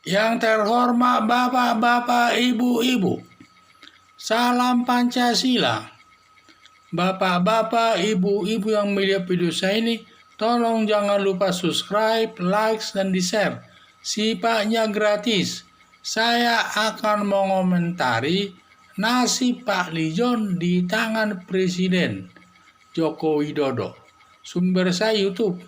Yang terhormat bapak-bapak, ibu-ibu, salam Pancasila. Bapak-bapak, ibu-ibu yang melihat video saya ini, tolong jangan lupa subscribe, like, dan di-share. Sifatnya gratis. Saya akan mengomentari nasib Pak Lijon di tangan Presiden Joko Widodo. Sumber saya YouTube.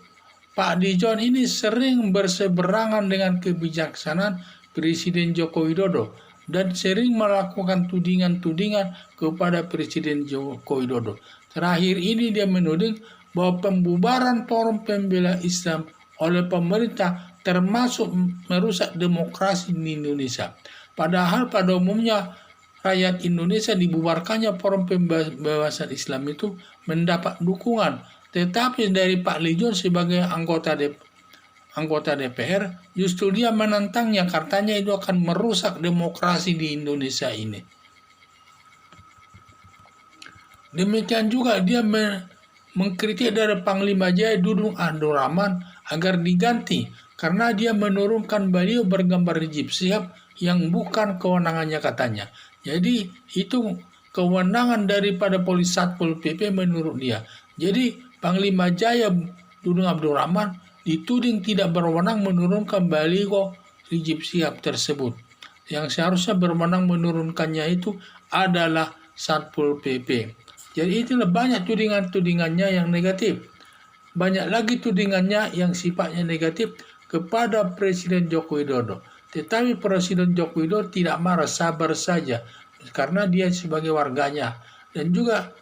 Pak Lijon ini sering berseberangan dengan kebijaksanaan Presiden Joko Widodo dan sering melakukan tudingan-tudingan kepada Presiden Joko Widodo. Terakhir ini dia menuding bahwa pembubaran Forum Pembela Islam oleh pemerintah termasuk merusak demokrasi di Indonesia. Padahal pada umumnya rakyat Indonesia dibubarkannya Forum Pembebasan Islam itu mendapat dukungan. Tetapi dari Pak Lijon sebagai anggota DPR, justru dia menentangnya, katanya itu akan merusak demokrasi di Indonesia ini. Demikian juga dia mengkritik dari Panglima Jaya Dudung Abdul Rahman agar diganti karena dia menurunkan baliho bergambar Rizik Syihab yang bukan kewenangannya katanya. Jadi itu kewenangan daripada Polisi Satpol PP menurut dia. Jadi Panglima Jaya Dudung Abdul Rahman dituding tidak berwenang menurunkan baliho Rizik Syihab tersebut. Yang seharusnya berwenang menurunkannya itu adalah Satpol PP. Jadi itulah banyak tudingan-tudingannya yang negatif. Banyak lagi tudingannya yang sifatnya negatif kepada Presiden Joko Widodo. Tetapi Presiden Joko Widodo tidak marah, sabar saja karena dia sebagai warganya. Dan juga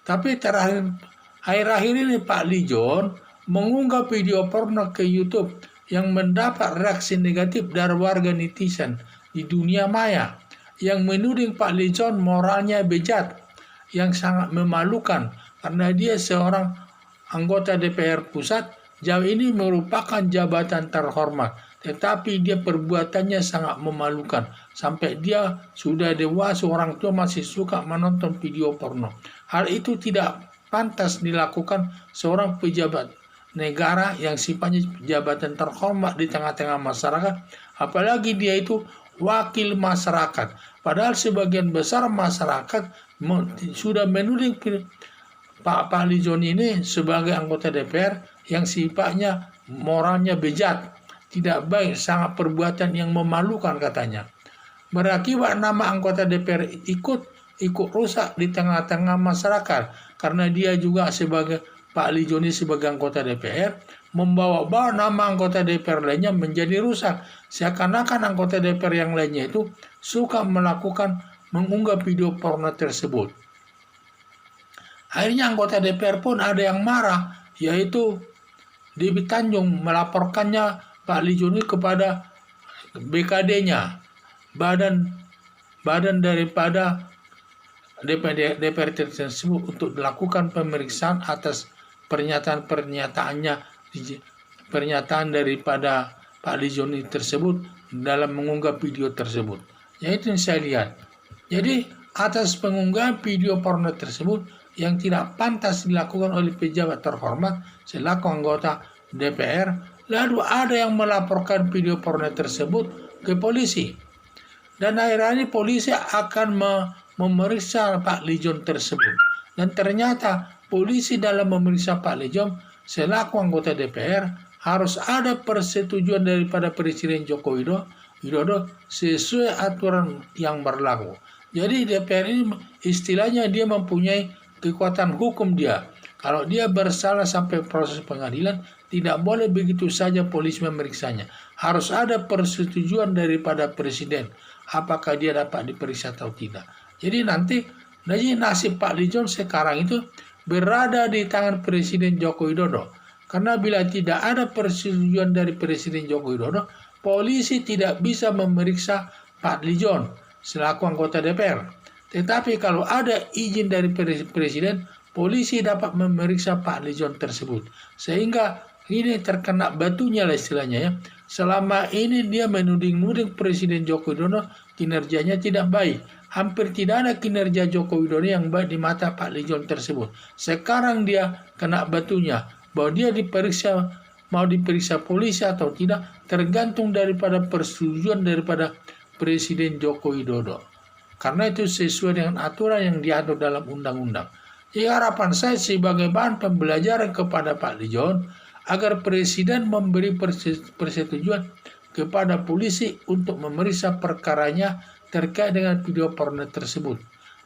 tapi akhir-akhir ini Pak Lijon mengunggah video porno ke YouTube yang mendapat reaksi negatif dari warga netizen di dunia maya yang menuding Pak Lijon moralnya bejat, yang sangat memalukan karena dia seorang anggota DPR pusat. Jauh ini merupakan jabatan terhormat, tetapi dia perbuatannya sangat memalukan. Sampai dia sudah dewasa, orang tua masih suka menonton video porno. Hal itu tidak pantas dilakukan seorang pejabat negara yang sifatnya jabatan terhormat di tengah-tengah masyarakat, apalagi dia itu wakil masyarakat. Padahal sebagian besar masyarakat sudah menuding Pak Lijon ini sebagai anggota DPR yang sifatnya moralnya bejat, tidak baik, sangat perbuatan yang memalukan katanya. Berakibat nama anggota DPR ikut rusak di tengah-tengah masyarakat karena dia juga sebagai Pak Lijon sebagai anggota DPR membawa-bawa nama anggota DPR lainnya menjadi rusak. Seakan-akan anggota DPR yang lainnya itu suka mengunggah video porno tersebut. Akhirnya anggota DPR pun ada yang marah, yaitu Dewi Tanjung melaporkannya Pak Lijon kepada BKD-nya, badan daripada DPR tersebut, untuk dilakukan pemeriksaan atas pernyataan daripada Pak Lijon tersebut dalam mengunggah video tersebut. Yaitu yang saya lihat. Jadi atas pengunggahan video porno tersebut yang tidak pantas dilakukan oleh pejabat terhormat selaku anggota DPR, lalu ada yang melaporkan video porno tersebut ke polisi. Dan akhirnya polisi akan memeriksa Pak Lijon tersebut. Dan ternyata polisi dalam memeriksa Pak Lijon selaku anggota DPR harus ada persetujuan daripada Presiden Joko Widodo sesuai aturan yang berlaku. Jadi DPR ini istilahnya dia mempunyai kekuatan hukum dia. Kalau dia bersalah sampai proses pengadilan, tidak boleh begitu saja polisi memeriksanya. Harus ada persetujuan daripada Presiden apakah dia dapat diperiksa atau tidak. Jadi nanti nasib Pak Lijon sekarang itu berada di tangan Presiden Joko Widodo. Karena bila tidak ada persetujuan dari Presiden Joko Widodo, polisi tidak bisa memeriksa Pak Lijon selaku anggota DPR. Tetapi kalau ada izin dari Presiden, polisi dapat memeriksa Pak Lijon tersebut. Sehingga ini terkena batunya lah istilahnya ya. Selama ini dia menuding-nuding Presiden Joko Widodo kinerjanya tidak baik. Hampir tidak ada kinerja Joko Widodo yang baik di mata Pak Lijon tersebut. Sekarang dia kena batunya bahwa dia diperiksa mau diperiksa polisi atau tidak tergantung daripada persetujuan daripada Presiden Joko Widodo. Karena itu sesuai dengan aturan yang diatur dalam undang-undang. Jadi harapan saya sebagai bahan pembelajaran kepada Pak Lijon agar Presiden memberi persetujuan kepada polisi untuk memeriksa perkaranya terkait dengan video porno tersebut.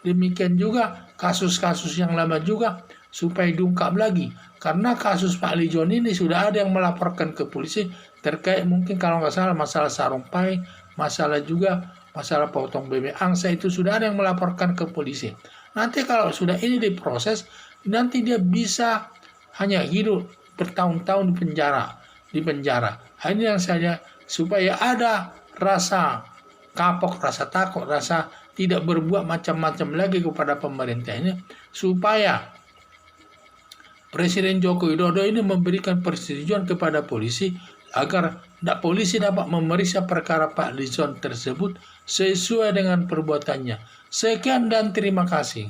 Demikian juga kasus-kasus yang lama juga supaya diungkap lagi. Karena kasus Pak Lijon ini sudah ada yang melaporkan ke polisi terkait mungkin kalau nggak salah masalah sarung pae, masalah potong bebek angsa itu sudah ada yang melaporkan ke polisi. Nanti kalau sudah ini diproses, nanti dia bisa hanya hidup bertahun-tahun di penjara. Ini yang saya supaya ada rasa kapok, rasa takut, rasa tidak berbuat macam-macam lagi kepada pemerintah ini, supaya Presiden Joko Widodo ini memberikan persetujuan kepada polisi agar polisi dapat memeriksa perkara Pak Lijon tersebut sesuai dengan perbuatannya. Sekian dan terima kasih.